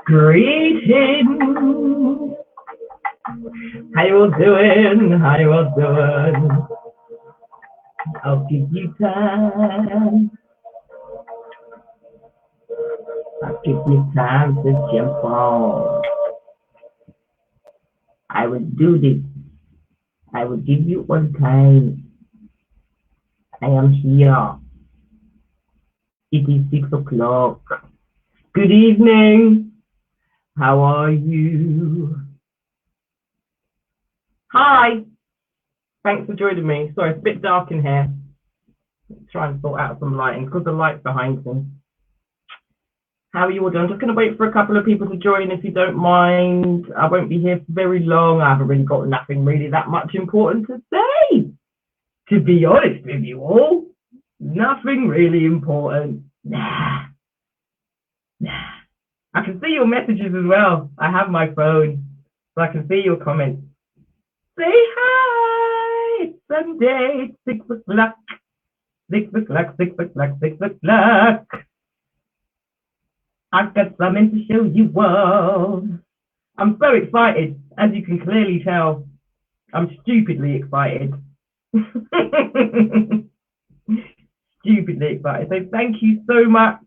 Greetings. How you all doing? How you all doing? I'll give you time. I'll give you time to jump on. I will do this. I will give you one time. I am here. It is 6 o'clock. Good evening. How are you? Hi. Thanks for joining me. Sorry, it's a bit dark in here. Let's try and sort out some lighting because the light's behind me. How are you all doing? I'm just going to wait for a couple of people to join if you don't mind. I won't be here for very long. I haven't really got nothing really that much important to say. To be honest with you all, nothing really important. Nah. I can see your messages as well. I have my phone, so I can see your comments. Say hi. It's Sunday. It's 6 o'clock. 6 o'clock, 6 o'clock, 6 o'clock. I've got something to show you all. I'm so excited, as you can clearly tell. I'm stupidly excited. Stupidly excited. So thank you so much.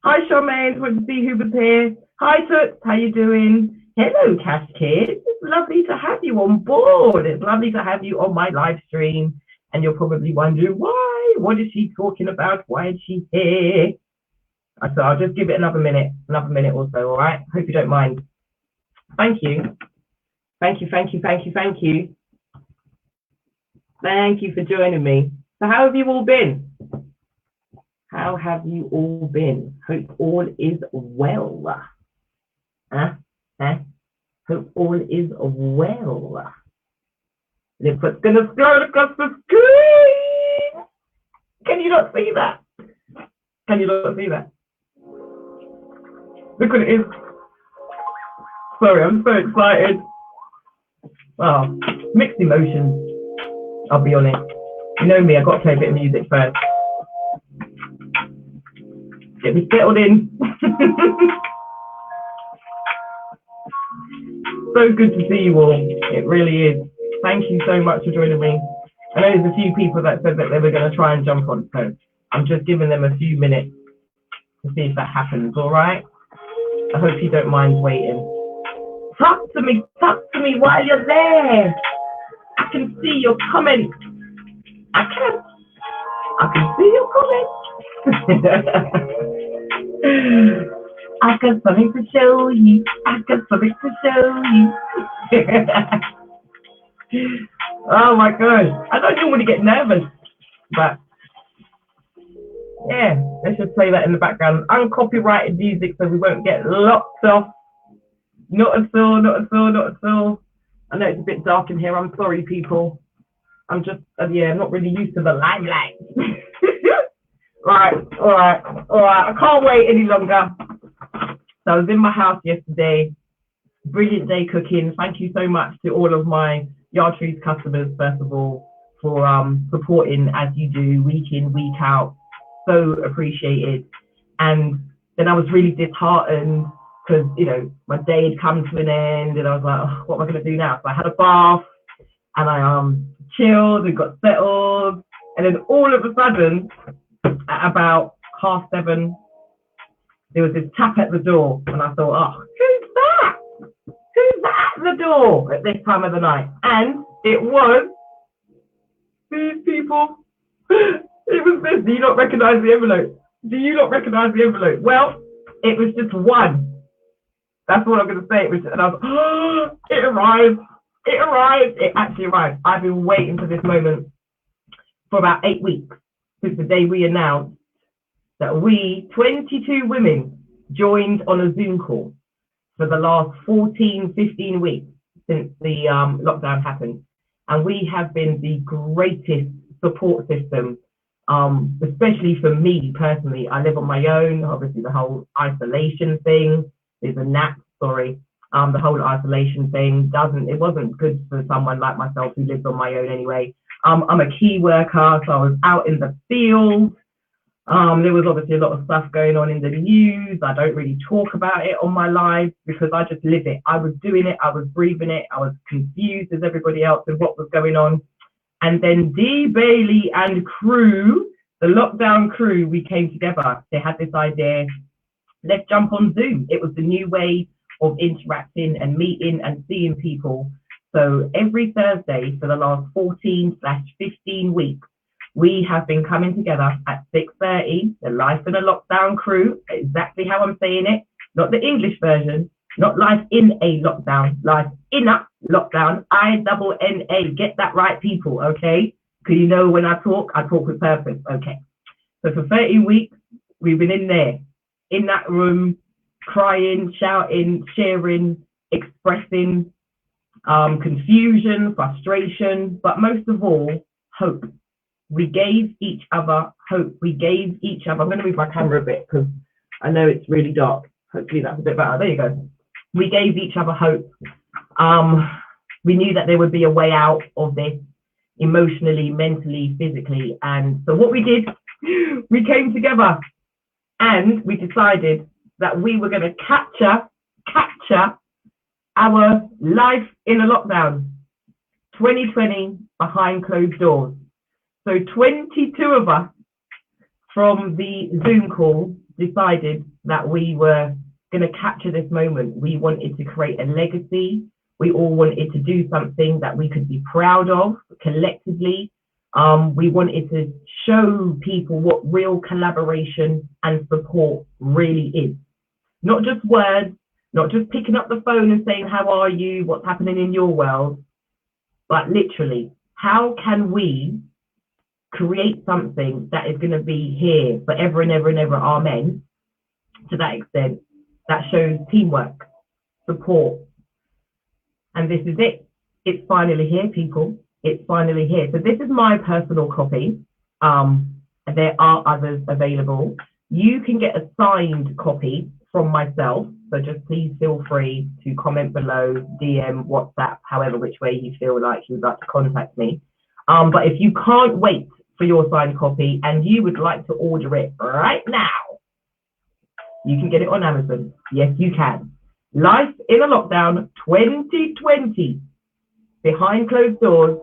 Hi, Charmaine. Want to see who was here. Hi, Toots. How you doing? Hello, Cash Kids. It's lovely to have you on board. It's lovely to have you on my live stream. And you're probably wondering, why? What is she talking about? Why is she here? So I'll just give it another minute or so, all right? Hope you don't mind. Thank you. Thank you, thank you, thank you, thank you. Thank you for joining me. So how have you all been? How have you all been? Hope all is well. Hope all is well. Look what's gonna scroll across the screen. Can you not see that? Can you not see that? Look what it is. Sorry, I'm so excited. Oh, mixed emotions. I'll be honest. You know me, I've got to play a bit of music first. Get me settled in. So good to see you all. It really is. Thank you so much for joining me. I know there's a few people that said that they were going to try and jump on, so I'm just giving them a few minutes to see if that happens, all right? I hope you don't mind waiting. Talk to me while you're there. I can see your comments. I can see your comments. I've got something to show you. I've got something to show you. Oh my gosh. I don't normally get nervous, but yeah, let's just play that in the background. Uncopyrighted music so we won't get locked off. Not at all, not at all, not at all. I know it's a bit dark in here. I'm sorry, people. I'm just, yeah, I'm not really used to the limelight. All right. I can't wait any longer. So I was in my house yesterday. Brilliant day cooking. Thank you so much to all of my Yard Trees customers, first of all, for supporting as you do week in, week out. So appreciated. And then I was really disheartened because, you know, my day had come to an end and I was like, oh, what am I going to do now? So I had a bath and I chilled and got settled. And then all of a sudden, at about 7:30, there was this tap at the door. And I thought, oh, who's that? Who's that at the door at this time of the night? And it was these people. It was this. Do you not recognize the envelope? Do you not recognize the envelope? Well, it was just one. That's what I'm going to say. It was, and I was, oh, it arrived. It arrived. It actually arrived. I've been waiting for this moment for about 8 weeks since the day we announced that we, 22 women, joined on a Zoom call for the last 14, 15 weeks since the lockdown happened. And we have been the greatest support system, especially for me personally. I live on my own, obviously the whole isolation thing is a nap, sorry. The whole isolation thing it wasn't good for someone like myself who lives on my own anyway. I'm a key worker, so I was out in the field There was obviously a lot of stuff going on in the news. I don't really talk about it on my live because I just live it. I was doing it, I was breathing it, I was confused as everybody else with what was going on. And then Dee Bailey and crew, the lockdown crew, we came together. They had this idea, let's jump on Zoom. It was the new way of interacting and meeting and seeing people. So every Thursday for the last 14/15 weeks, we have been coming together at 6:30, the Life in a Lockdown crew, exactly how I'm saying it, not the English version, not Life in a Lockdown, Life in a Lockdown, INNA, get that right, people, okay? Because you know when I talk with purpose, okay? So for 30 weeks, we've been in there, in that room, crying, shouting, sharing, expressing confusion, frustration, but most of all, hope. We gave each other hope. We gave each other, I'm going to move my camera a bit because I know it's really dark. Hopefully that's a bit better. There you go. We gave each other hope. We knew that there would be a way out of this emotionally, mentally, physically. And so what we did, we came together and we decided that we were going to capture our life in a lockdown, 2020 behind closed doors. So 22 of us from the Zoom call decided that we were going to capture this moment. We wanted to create a legacy. We all wanted to do something that we could be proud of collectively. We wanted to show people what real collaboration and support really is. Not just words, not just picking up the phone and saying, how are you, what's happening in your world, but literally, how can we create something that is going to be here forever and ever and ever, amen, to that extent, that shows teamwork, support. And this is it. It's finally here, people. It's finally here. So this is my personal copy. There are others available. You can get a signed copy from myself. So just please feel free to comment below, DM, WhatsApp, however which way you feel like you would like to contact me. But if you can't wait for your signed copy and you would like to order it right now, you can get it on Amazon. Yes, you can. Life in a Lockdown 2020 Behind Closed Doors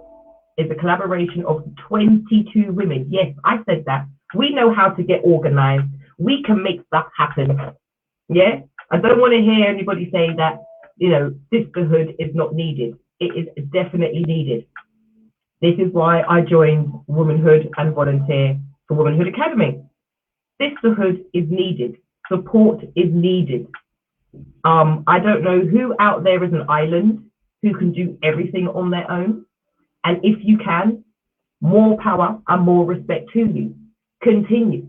is a collaboration of 22 women. Yes, I said that. We know how to get organized. We can make stuff happen. Yeah, I don't want to hear anybody say that, you know, sisterhood is not needed. It is definitely needed. This is why I joined Womanhood and volunteer for Womanhood Academy. Sisterhood is needed. Support is needed. I don't know who out there is an island who can do everything on their own. And if you can, more power and more respect to you. Continue.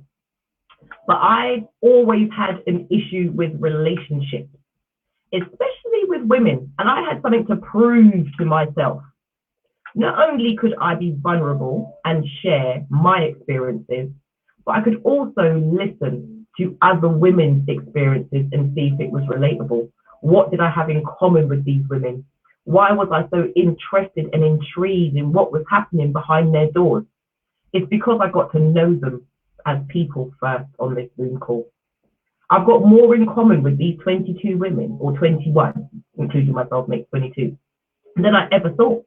But I've always had an issue with relationships, especially with women. And I had something to prove to myself. Not only could I be vulnerable and share my experiences, but I could also listen to other women's experiences and see if it was relatable. What did I have in common with these women? Why was I so interested and intrigued in what was happening behind their doors? It's because I got to know them as people first on this Zoom call. I've got more in common with these 22 women, or 21, including myself makes 22, than I ever thought.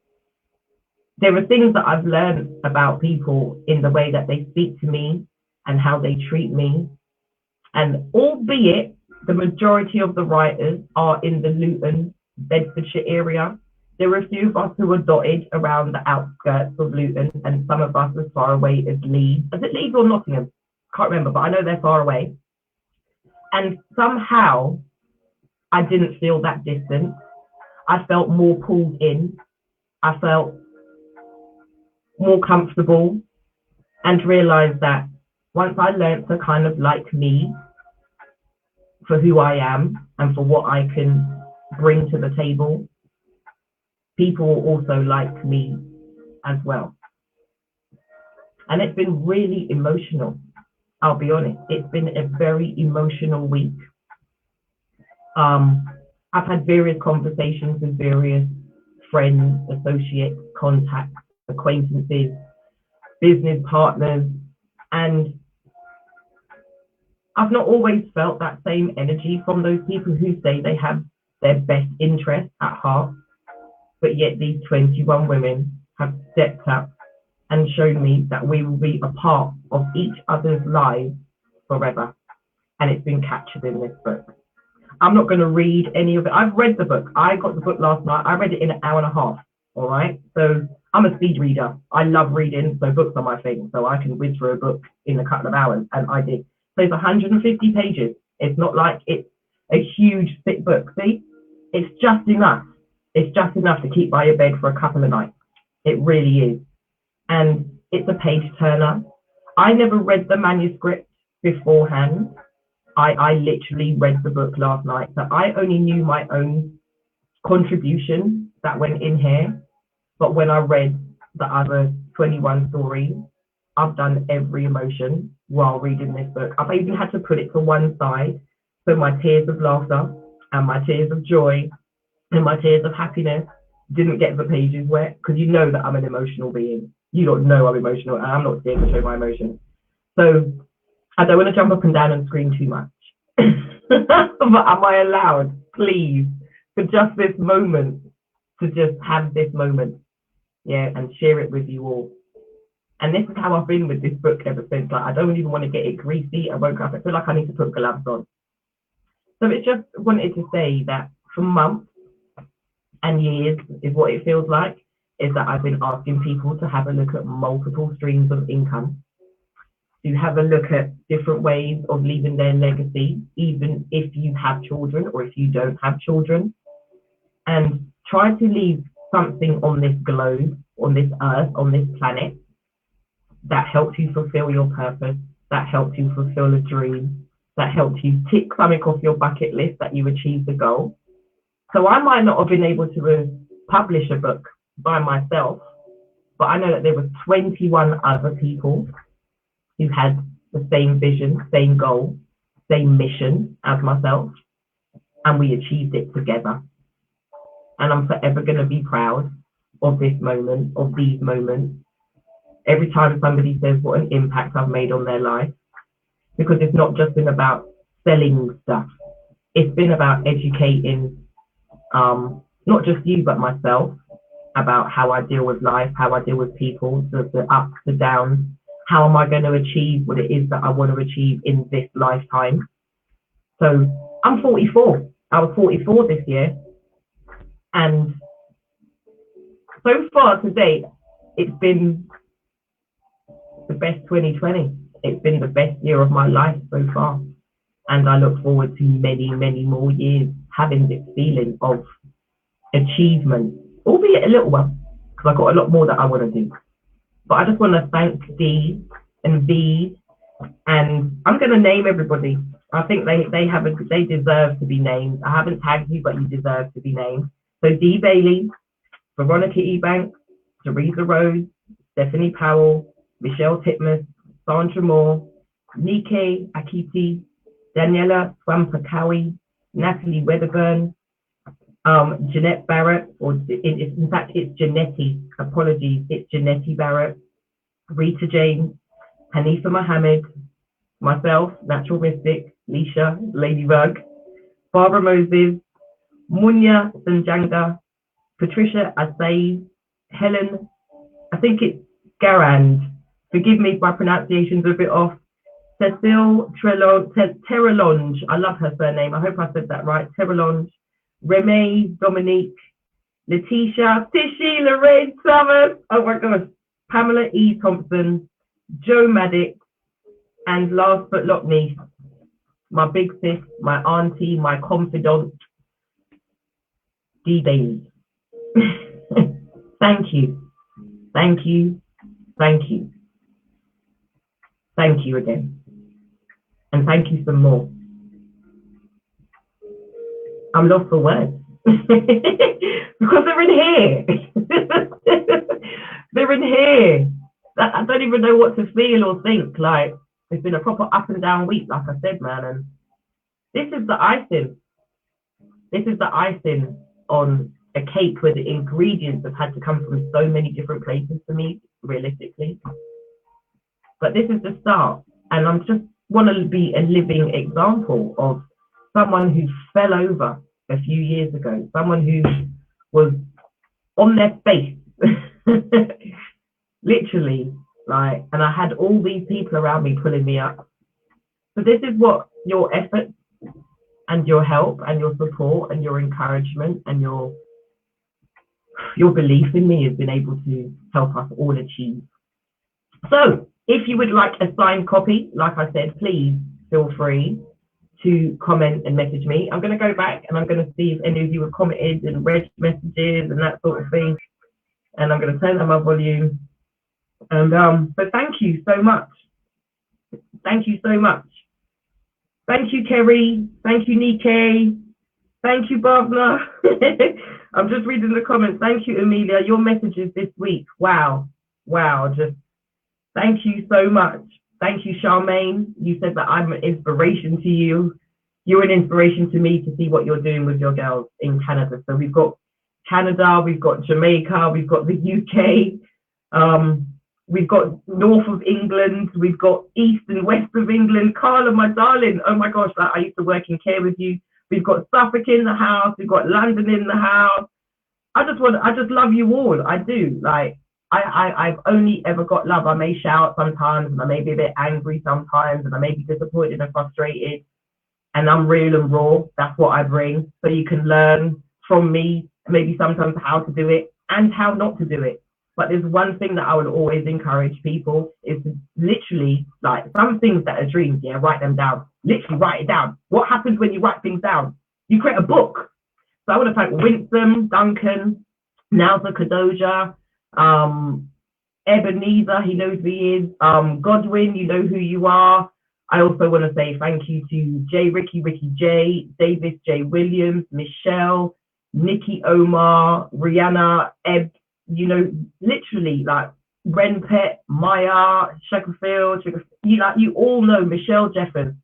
There are things that I've learned about people in the way that they speak to me and how they treat me. And albeit the majority of the writers are in the Luton, Bedfordshire area, there are a few of us who are dotted around the outskirts of Luton and some of us as far away as Leeds. Is it Leeds or Nottingham? Can't remember, but I know they're far away. And somehow I didn't feel that distance. I felt more pulled in. I felt more comfortable and realized that once I learned to kind of like me for who I am and for what I can bring to the table, people also like me as well. And it's been really emotional. I'll be honest, it's been a very emotional week. I've had various conversations with various friends, associates, contacts, acquaintances, business partners, and I've not always felt that same energy from those people who say they have their best interest at heart, but yet these 21 women have stepped up and shown me that we will be a part of each other's lives forever. And it's been captured in this book. I'm not going to read any of it. I've read the book. I got the book last night. I read it in an hour and a half. All right. So I'm a speed reader. I love reading. So books are my thing. So I can whiz through a book in a couple of hours. And I did. So it's 150 pages. It's not like it's a huge thick book. See, it's just enough. It's just enough to keep by your bed for a couple of nights. It really is. And it's a page turner. I never read the manuscript beforehand. I literally read the book last night. So I only knew my own contribution that went in here. But when I read the other 21 stories, I've done every emotion while reading this book. I've even had to put it to one side. So my tears of laughter and my tears of joy and my tears of happiness didn't get the pages wet, because you know that I'm an emotional being. You don't know I'm emotional, and I'm not scared to show my emotions. So I don't want to jump up and down and scream too much. But am I allowed, please, for just this moment, to just have this moment, yeah, and share it with you all? And this is how I've been with this book ever since. Like, I don't even want to get it greasy. I woke up, I feel like I need to put gloves on. So it just wanted to say that for months and years is what it feels like, is that I've been asking people to have a look at multiple streams of income, to have a look at different ways of leaving their legacy, even if you have children or if you don't have children, and try to leave something on this globe, on this earth, on this planet, that helps you fulfill your purpose, that helps you fulfill a dream, that helps you tick something off your bucket list that you achieved the goal. So I might not have been able to publish a book by myself, but I know that there were 21 other people who had the same vision, same goal, same mission as myself, and we achieved it together. And I'm forever going to be proud of this moment, of these moments, every time somebody says what an impact I've made on their life, because it's not just been about selling stuff. It's been about educating, not just you, but myself, about how I deal with life, how I deal with people, the ups, the downs. How am I going to achieve what it is that I want to achieve in this lifetime? So I'm 44. I was 44 this year. And so far to date, it's been the best 2020. It's been the best year of my life so far. And I look forward to many, many more years having this feeling of achievement, albeit a little one, because I've got a lot more that I want to do. But I just want to thank Dee and V, and I'm going to name everybody. I think they deserve to be named. I haven't tagged you, but you deserve to be named. So Dee Bailey, Veronica Ebanks, Teresa Rose, Stephanie Powell, Michelle Titmus, Sandra Moore, Nike Akiti, Daniela Swampakawi, Natalie Wedderburn, Jeanette Barrett, or in fact it's Janetti, apologies, it's Janetti Barrett, Rita James, Hanifa Mohammed, myself, Natural Mystic, Leisha, Ladybug, Barbara Moses, Munya Sanjanga, Patricia Asay, Helen, I think it's Garand, forgive me if my pronunciation's a bit off, Cecile Terrelonge, I love her surname, I hope I said that right, Terrelonge, Reme, Dominique, Letitia, Tishy, Lorraine Summers, oh my gosh, Pamela E. Thompson, Joe Maddox, and last but not least, my big sis, my auntie, my confidant, Dee Bailey. Thank you, thank you, thank you. Thank you again. And thank you some more. I'm lost for words. Because they're in here. They're in here. I don't even know what to feel or think. Like, it's been a proper up and down week, like I said, man. And this is the icing. This is the icing on a cake where the ingredients have had to come from so many different places for me, realistically. But this is the start. And I'm just want to be a living example of someone who fell over a few years ago, someone who was on their face, literally, like, and I had all these people around me pulling me up. So this is what your efforts and your help and your support and your encouragement and your belief in me has been able to help us all achieve. So if you would like a signed copy, like I said, please feel free to comment and message me. I'm going to go back and I'm going to see if any of you have commented and read messages and that sort of thing. And I'm going to turn down my volume. And but thank you so much. Thank you so much. Thank you, Kerry. Thank you, Nike. Thank you, Barbara. I'm just reading the comments. Thank you, Amelia. Your messages this week. Wow. Wow. Just thank you so much. Thank you, Charmaine. You said that I'm an inspiration to you. You're an inspiration to me to see what you're doing with your girls in Canada. So we've got Canada, we've got Jamaica, we've got the UK, we've got north of England, we've got east and west of England. Carla, my darling, oh my gosh, I used to work in care with you. We've got Suffolk in the house, we've got London in the house. I just love you all. I do. Like, I've only ever got love. I may shout sometimes, and I may be a bit angry sometimes, and I may be disappointed and frustrated. And I'm real and raw. That's what I bring. So you can learn from me, maybe sometimes how to do it and how not to do it. But there's one thing that I would always encourage people is to literally, like, some things that are dreams, yeah, write them down. Literally write it down. What happens when you write things down? You create a book. So I want to thank Winsome, Duncan, Nauza Kadoja, Ebenezer, he knows who he is, Godwin, you know who you are. I also want to say thank you to Ricky J, Davis J Williams, Michelle, Nikki Omar, Rihanna, Eb, you know, literally like Ren Pet, Maya, Sugarfield, you all know Michelle Jeffers,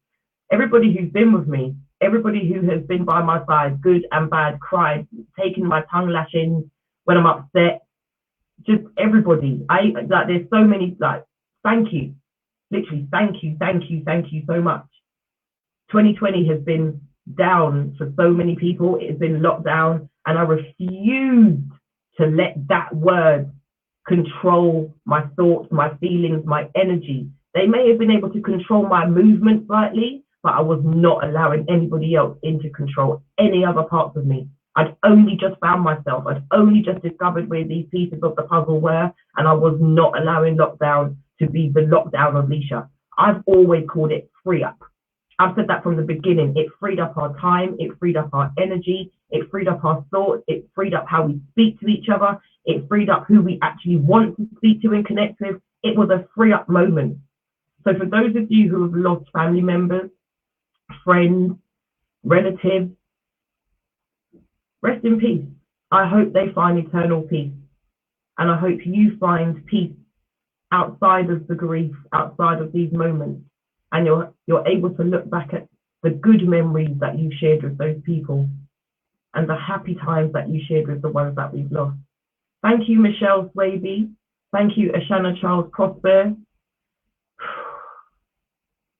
everybody who's been with me, everybody who has been by my side, good and bad, cried, taken my tongue lashings when I'm upset, just everybody. There's so many, like, thank you. Literally, thank you so much. 2020 has been down for so many people. It has been locked down, and I refuse to let that word control my thoughts, my feelings, my energy. They may have been able to control my movement slightly, but I was not allowing anybody else in to control any other parts of me. I'd only just found myself. I'd only just discovered where these pieces of the puzzle were, and I was not allowing lockdown to be the lockdown of Leisha. I've always called it free up. I've said that from the beginning. It freed up our time, it freed up our energy, it freed up our thoughts, it freed up how we speak to each other, it freed up who we actually want to speak to and connect with. It was a free up moment. So for those of you who have lost family members, friends, relatives, rest in peace. I hope they find eternal peace. And I hope you find peace outside of the grief, outside of these moments. And you're able to look back at the good memories that you shared with those people and the happy times that you shared with the ones that we've lost. Thank you, Michelle Swaby. Thank you, Ashana Charles Prosper.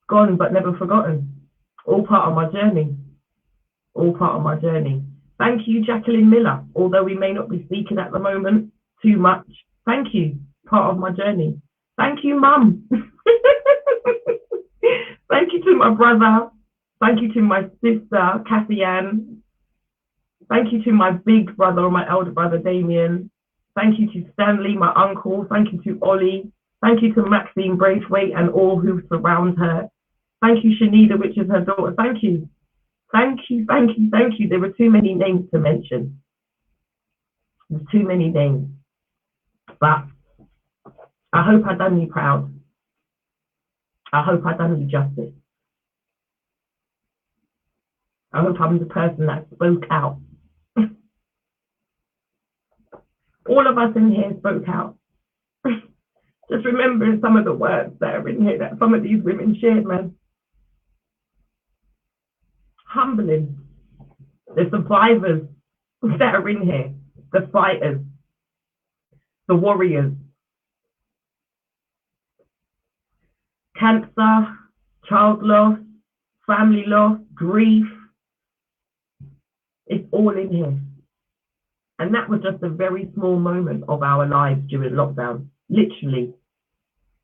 Gone but never forgotten. All part of my journey. All part of my journey. Thank you, Jacqueline Miller. Although we may not be speaking at the moment too much, thank you. Part of my journey. Thank you, Mum. Thank you to my brother. Thank you to my sister, Cassie Ann. Thank you to my big brother or my elder brother, Damien. Thank you to Stanley, my uncle. Thank you to Ollie. Thank you to Maxine Braithwaite and all who surround her. Thank you, Shanida, which is her daughter. Thank you. Thank you. There were too many names to mention. There's too many names. But I hope I've done you proud. I hope I've done you justice. I hope I'm the person that spoke out. All of us in here spoke out. Just remembering some of the words that are in here that some of these women shared, man. Humbling. The survivors that are in here, the fighters, the warriors. Cancer, child loss, family loss, grief. It's all in here. And that was just a very small moment of our lives during lockdown. Literally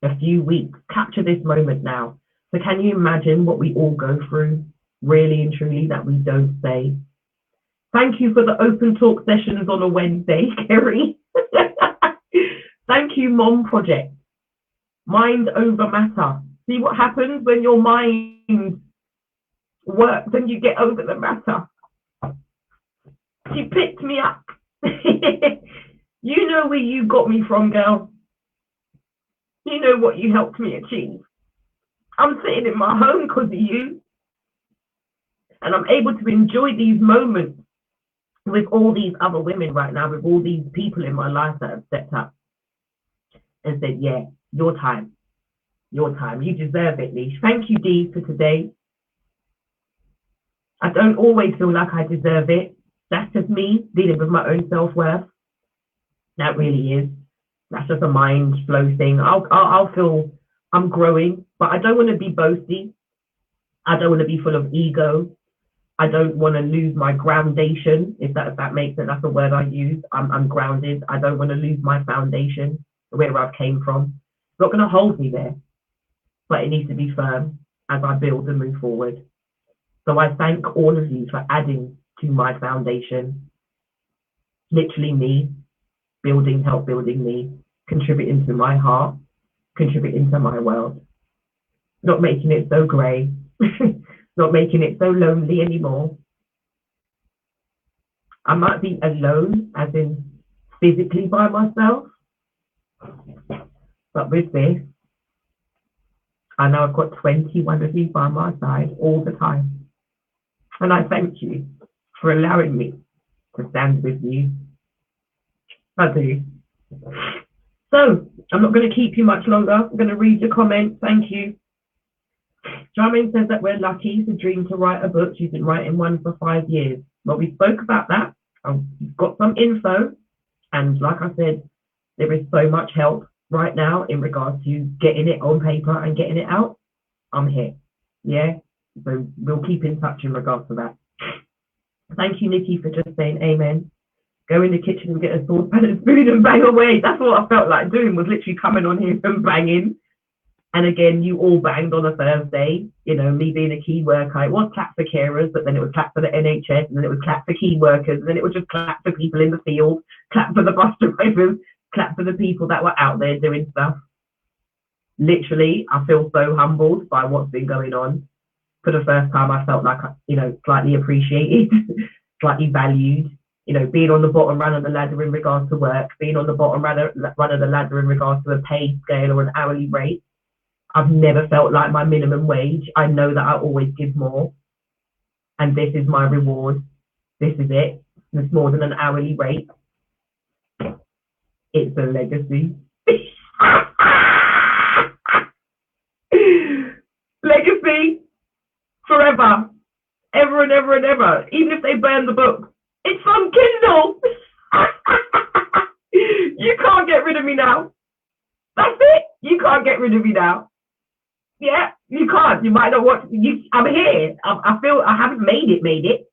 a few weeks. Capture this moment now. So can you imagine what we all go through, really and truly, that we don't say? Thank you for the open talk sessions on a Wednesday, Kerry. Thank you, Mom Project. Mind over matter. See what happens when your mind works and you get over the matter. She picked me up. You know where you got me from, girl. You know what you helped me achieve. I'm sitting in my home because of you. And I'm able to enjoy these moments with all these other women right now, with all these people in my life that have stepped up and said, yeah, your time. Your time. You deserve it, Leash. Thank you, Dee, for today. I don't always feel like I deserve it. That's just me dealing with my own self-worth. That really is. That's just a mind flow thing. I'll feel I'm growing, but I don't want to be boasty. I don't want to be full of ego. I don't want to lose my groundation, if that makes sense. That's a word I use. I'm grounded. I don't want to lose my foundation, where I've came from. It's not going to hold me there, but it needs to be firm as I build and move forward. So I thank all of you for adding to my foundation. Literally me, help building me, contributing to my heart, contributing to my world. Not making it so grey. Not making it so lonely anymore. I might be alone, as in physically by myself, but with this, I know I've got 21 of you by my side all the time. And I thank you for allowing me to stand with you. I do. So, I'm not going to keep you much longer. I'm going to read your comments. Thank you. Charmaine says that we're lucky to dream to write a book. She's been writing one for 5 years. Well, we spoke about that. I've got some info. And like I said, there is so much help right now in regards to getting it on paper and getting it out. I'm here. Yeah. So we'll keep in touch in regards to that. Thank you, Nikki, for just saying amen. Go in the kitchen and get a saucepan and spoon and bang away. That's what I felt like doing, was literally coming on here and banging. And again, you all banged on a Thursday, you know, me being a key worker. It was clap for carers, but then it was clap for the NHS, and then it was clap for key workers, and then it was just clap for people in the field, clap for the bus drivers, clap for the people that were out there doing stuff. Literally, I feel so humbled by what's been going on. For the first time, I felt like, you know, slightly appreciated, slightly valued, you know, being on the bottom rung of the ladder in regards to work, being on the bottom rung of the ladder in regards to a pay scale or an hourly rate. I've never felt like my minimum wage. I know that I always give more. And this is my reward. This is it. It's more than an hourly rate. It's a legacy. Legacy. Forever. Ever and ever and ever. Even if they burn the book. It's on Kindle. You can't get rid of me now. That's it. You can't get rid of me now. Yeah, you can't. You might not want. I'm here. I feel I haven't made it,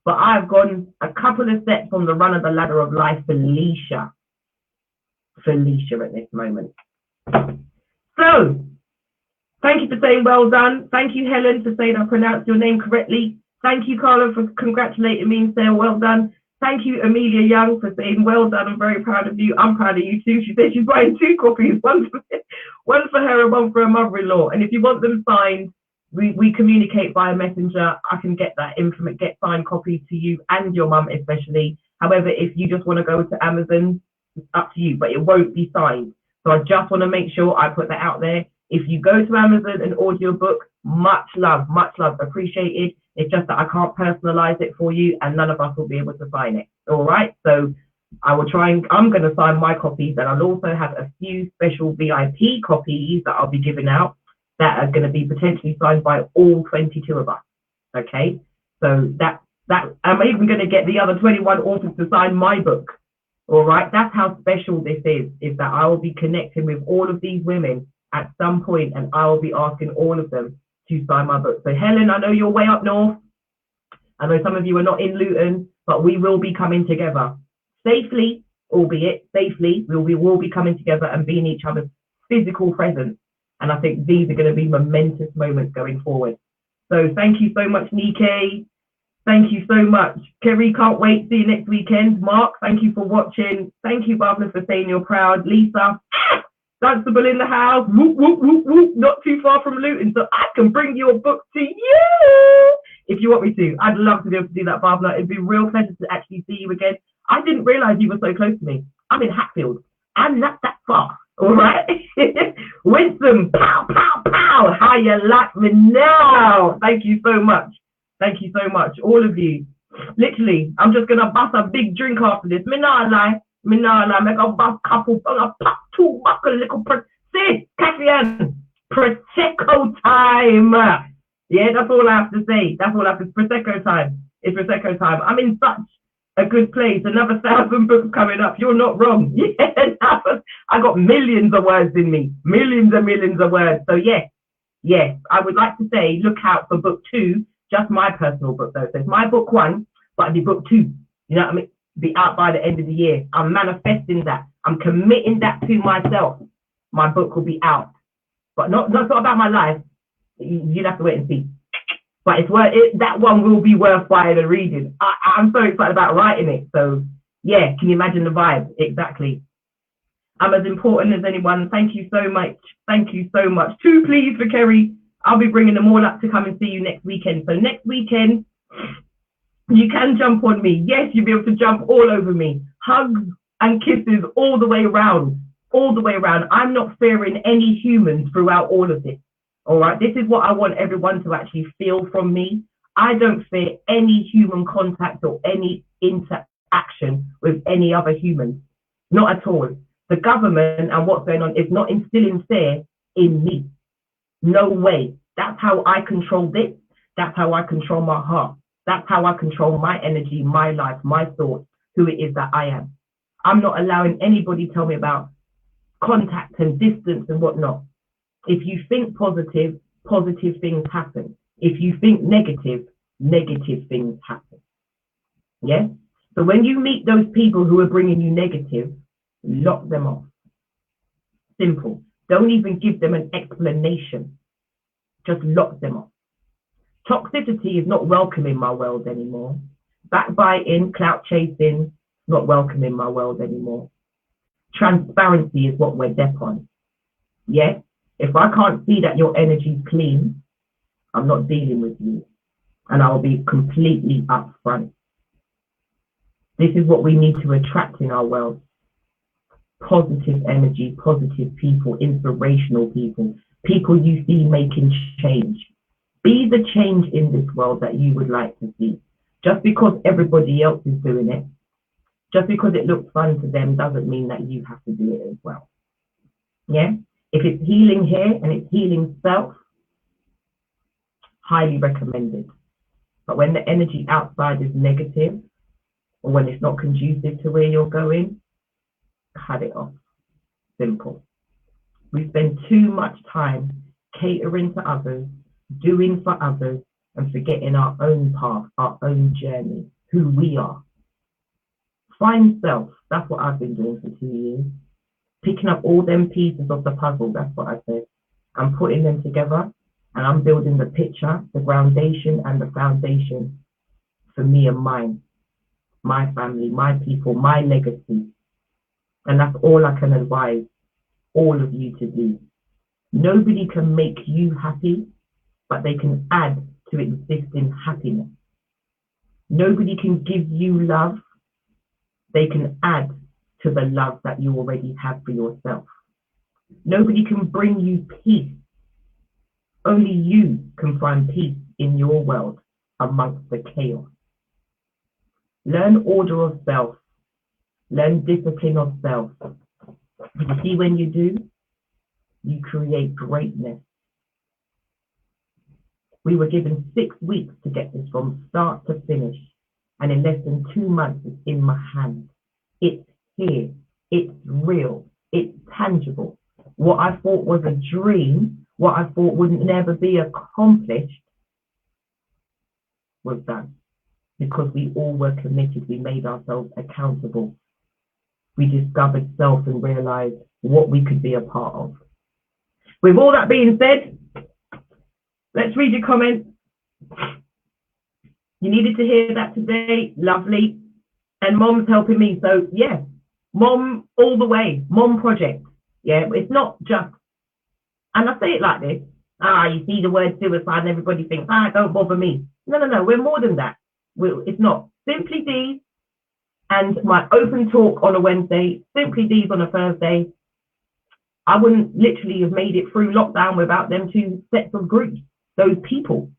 but I've gone a couple of steps on the run of the ladder of life for Leisha at this moment. So, thank you for saying well done. Thank you, Helen, for saying I pronounced your name correctly. Thank you, Carla, for congratulating me and saying well done. Thank you, Amelia Young, for saying well done. I'm very proud of you. I'm proud of you too. She said she's buying 2 copies, one for her and one for her mother-in-law. And if you want them signed, we communicate via messenger. I can get that information, get signed copies to you and your mum especially. However, if you just want to go to Amazon, it's up to you, but it won't be signed. So I just want to make sure I put that out there. If you go to Amazon and order your book, much love, appreciated. It's just that I can't personalize it for you and none of us will be able to sign it. All right. So I will try and I'm going to sign my copies, and I'll also have a few special VIP copies that I'll be giving out that are going to be potentially signed by all 22 of us. Okay. So that I'm even going to get the other 21 authors to sign my book. All right. That's how special this is that I will be connecting with all of these women at some point, and I will be asking all of them to sign my book. So Helen, I know you're way up north. I know some of you are not in Luton, but we will be coming together safely, albeit safely. We will be coming together and being each other's physical presence. And I think these are going to be momentous moments going forward. So thank you so much, Nike. Thank you so much. Kerry, can't wait. See you next weekend. Mark, thank you for watching. Thank you, Barbara, for saying you're proud. Lisa, Danceable in the house. Whoop, whoop, whoop, whoop. Not too far from Luton, so I can bring your book to you if you want me to. I'd love to be able to do that, Barbara. It'd be a real pleasure to actually see you again. I didn't realize you were so close to me. I'm in Hatfield. I'm not that far. All right. Winston, pow, pow, pow. How you like me now? Thank you so much. Thank you so much, all of you. Literally, I'm just gonna bust a big drink after this. Me nah lie. Make a bust couple, a pop two buckle little see, Catherine, Prosecco time. Yeah, that's all I have to say. That's all I have to. Prosecco time. It's Prosecco time. I'm in such a good place. Another 1,000 books coming up. You're not wrong. Yeah, I got millions of words in me. Millions and millions of words. So yes, I would like to say look out for book 2. Just my personal book though. So it's my book 1, but it'll be book 2. You know what I mean? Be out by the end of the year. I'm manifesting that. I'm committing that to myself. My book will be out, but not about my life. You'll have to wait and see. But it's worth it. That one will be worth buying and reading. I'm so excited about writing it. So yeah, can you imagine the vibe? Exactly. I'm as important as anyone. Thank you so much. Thank you so much. 2 please for Kerry. I'll be bringing them all up to come and see you next weekend. So next weekend, you can jump on me. Yes, you'll be able to jump all over me. Hugs and kisses all the way around. All the way around. I'm not fearing any humans throughout all of this. All right. This is what I want everyone to actually feel from me. I don't fear any human contact or any interaction with any other humans. Not at all. The government and what's going on is not instilling fear in me. No way. That's how I control this. That's how I control my heart. That's how I control my energy, my life, my thoughts, who it is that I am. I'm not allowing anybody to tell me about contact and distance and whatnot. If you think positive, positive things happen. If you think negative, negative things happen. Yeah? So when you meet those people who are bringing you negative, lock them off. Simple. Don't even give them an explanation. Just lock them off. Toxicity is not welcome in my world anymore. Backbiting, clout chasing, not welcome in my world anymore. Transparency is what we're deaf on. Yeah? If I can't see that your energy's clean, I'm not dealing with you. And I'll be completely upfront. This is what we need to attract in our world. Positive energy, positive people, inspirational people, people you see making change. Be the change in this world that you would like to see. Just because everybody else is doing it, just because it looks fun to them doesn't mean that you have to do it as well. Yeah? If it's healing here and it's healing self, highly recommended. But when the energy outside is negative, or when it's not conducive to where you're going, cut it off. Simple. We spend too much time catering to others, doing for others, and forgetting our own path, our own journey, who we are. Find self. That's what I've been doing for 2 years. Picking up all them pieces of the puzzle, that's what I said. I'm putting them together, and I'm building the picture, the groundation, and the foundation for me and mine, my family, my people, my legacy. And that's all I can advise all of you to do. Nobody can make you happy, but they can add to existing happiness. Nobody can give you love. They can add to the love that you already have for yourself. Nobody can bring you peace. Only you can find peace in your world amongst the chaos. Learn order of self. Learn discipline of self. You see, when you do, you create greatness. We were given 6 weeks to get this from start to finish, and in less than 2 months, it's in my hand. It's here. It's real. It's tangible. What I thought was a dream what I thought would never be accomplished was done, because we all were committed. We made ourselves accountable. We discovered self and realized what we could be a part of. With all that being said, let's read your comments. You needed to hear that today. Lovely. And Mom's helping me. So yeah, Mom all the way. Mom project. Yeah, it's not just, and I say it like this, you see the word suicide and everybody thinks, don't bother me. No, we're more than that. It's not. Simply D's and my open talk on a Wednesday, Simply D's on a Thursday. I wouldn't literally have made it through lockdown without them two sets of groups, those people.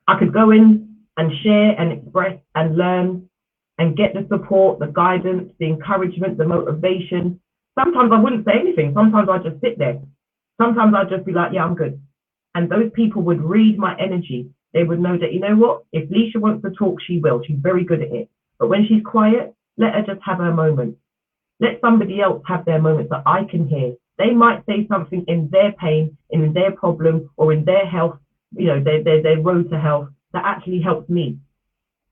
I could go in and share and express and learn and get the support, the guidance, the encouragement, the motivation. Sometimes I wouldn't say anything. Sometimes I'd just sit there. Sometimes I'd just be like, yeah, I'm good. And those people would read my energy. They would know that, you know what, if Leisha wants to talk, she will. She's very good at it. But when she's quiet, let her just have her moment. Let somebody else have their moment that I can hear. They might say something in their pain, in their problem, or in their health, their road to health that actually helps me.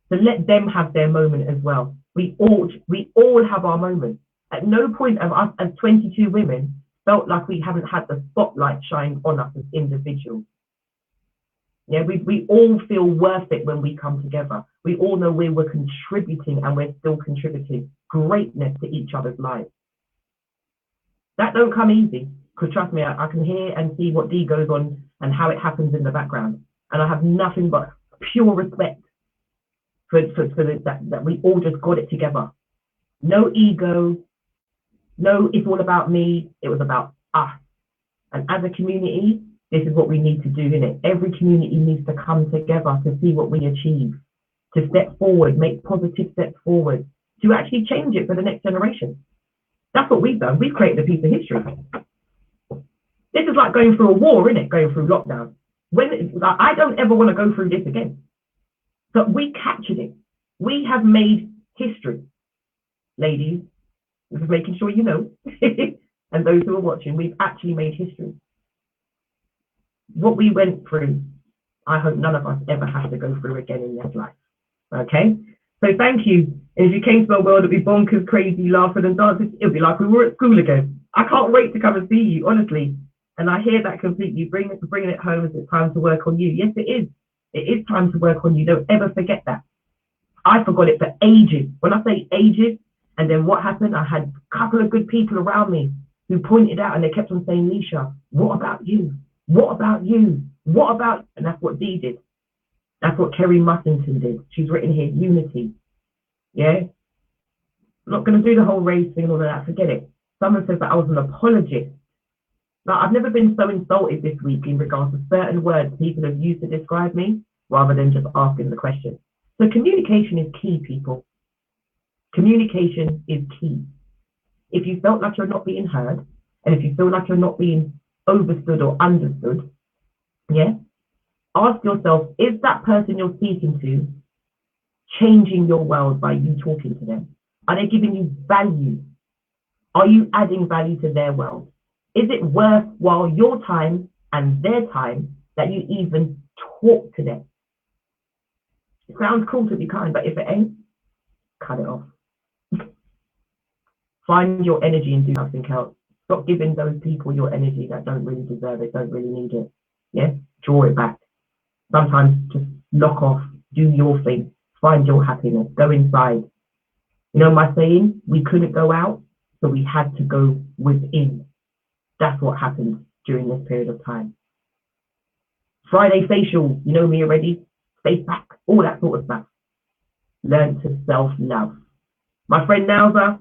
So let them have their moment as well. We all have our moment. At no point of us as 22 women felt like we haven't had the spotlight shine on us as individuals. Yeah, we all feel worth it when we come together. We all know we were contributing and we're still contributing greatness to each other's lives. That don't come easy, because trust me, I can hear and see what D goes on and how it happens in the background. And I have nothing but pure respect for that we all just got it together. No ego, no, it's all about me. It was about us. And as a community, this is what we need to do, innit? Every community needs to come together to see what we achieve, to step forward, make positive steps forward, to actually change it for the next generation. That's what we've done. We've created a piece of history. This is like going through a war, innit? Going through lockdown. I don't ever want to go through this again. But we captured it. We have made history. Ladies, just making sure you know, and those who are watching, we've actually made history. What we went through, I hope none of us ever have to go through again in this life. Okay? So thank you. And if you came to my world, it'd be bonkers, crazy, laughing and dancing. It'll be like we were at school again. I can't wait to come and see you, honestly. And I hear that completely. Bringing it home as it's time to work on you. Yes, it is. It is time to work on you. Don't ever forget that. I forgot it for ages. When I say ages, and then what happened? I had a couple of good people around me who pointed out, and they kept on saying, Leisha, what about you? What about you? What about, and that's what Dee did. That's what Kerry Mussington did. She's written here, unity. Yeah? I'm not going to do the whole race thing and all of that. Forget it. Someone says that I was an apologist. Now, I've never been so insulted this week in regards to certain words people have used to describe me, rather than just asking the question. So communication is key, people. Communication is key. If you felt like you're not being heard, and if you feel like you're not being overstood or understood, yeah, ask yourself, is that person you're speaking to changing your world by you talking to them? Are they giving you value? Are you adding value to their world? Is it worthwhile your time and their time that you even talk to them? It sounds cool to be kind, but if it ain't, cut it off. Find your energy and do something else. Stop giving those people your energy that don't really deserve it, don't really need it. Yeah, draw it back. Sometimes just knock off, do your thing, find your happiness, go inside. You know my saying, we couldn't go out, so we had to go within. That's what happened during this period of time. Friday facial, you know me already, face back, all that sort of stuff. Learn to self-love. My friend Nauza,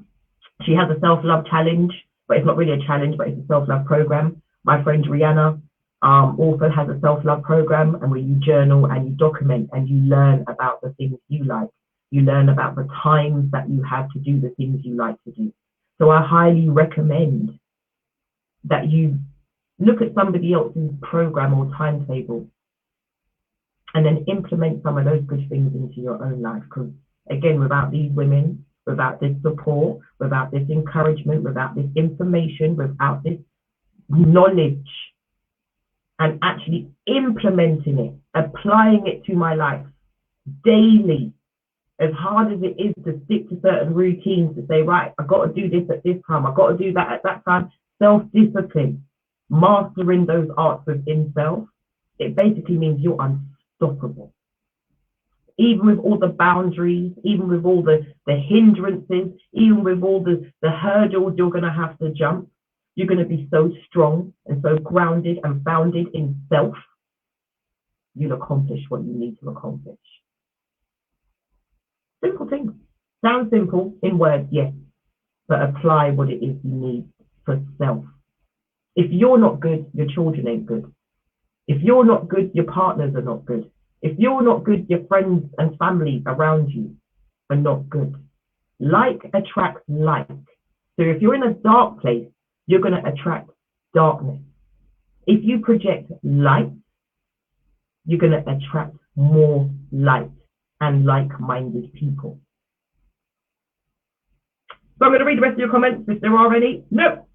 she has a self-love challenge, but it's not really a challenge, but it's a self-love program. My friend Rihanna also has a self-love program, and where you journal and you document and you learn about the things you like. You learn about the times that you have to do the things you like to do. So I highly recommend that you look at somebody else's program or timetable and then implement some of those good things into your own life. Because again, without these women, without this support, without this encouragement, without this information, without this knowledge, and actually implementing it, applying it to my life daily, as hard as it is to stick to certain routines, to say, right, I've got to do this at this time, I've got to do that at that time, self-discipline, mastering those arts within self, it basically means you're unstoppable. Even with all the boundaries, even with all the hindrances, even with all the hurdles you're going to have to jump, you're going to be so strong and so grounded and founded in self, you'll accomplish what you need to accomplish. Simple things. Sounds simple in words, yes, but apply what it is you need for self. If you're not good, your children ain't good. If you're not good, your partners are not good. If you're not good, your friends and family around you are not good. Like attracts like. So if you're in a dark place, you're going to attract darkness. If you project light, you're going to attract more light and like-minded people. So I'm going to read the rest of your comments if there are any. No,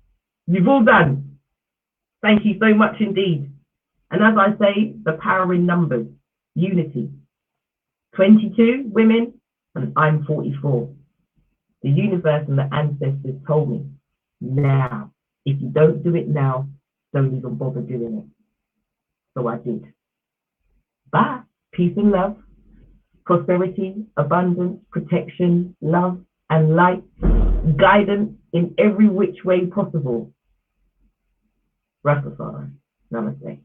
you've all done. Thank you so much indeed. And as I say, the power in numbers, unity. 22 women and I'm 44. The universe and the ancestors told me, now, if you don't do it now, don't even bother doing it. So I did. Bye. Peace and love, prosperity, abundance, protection, love, and light, guidance in every which way possible. Rastafari. Namaste.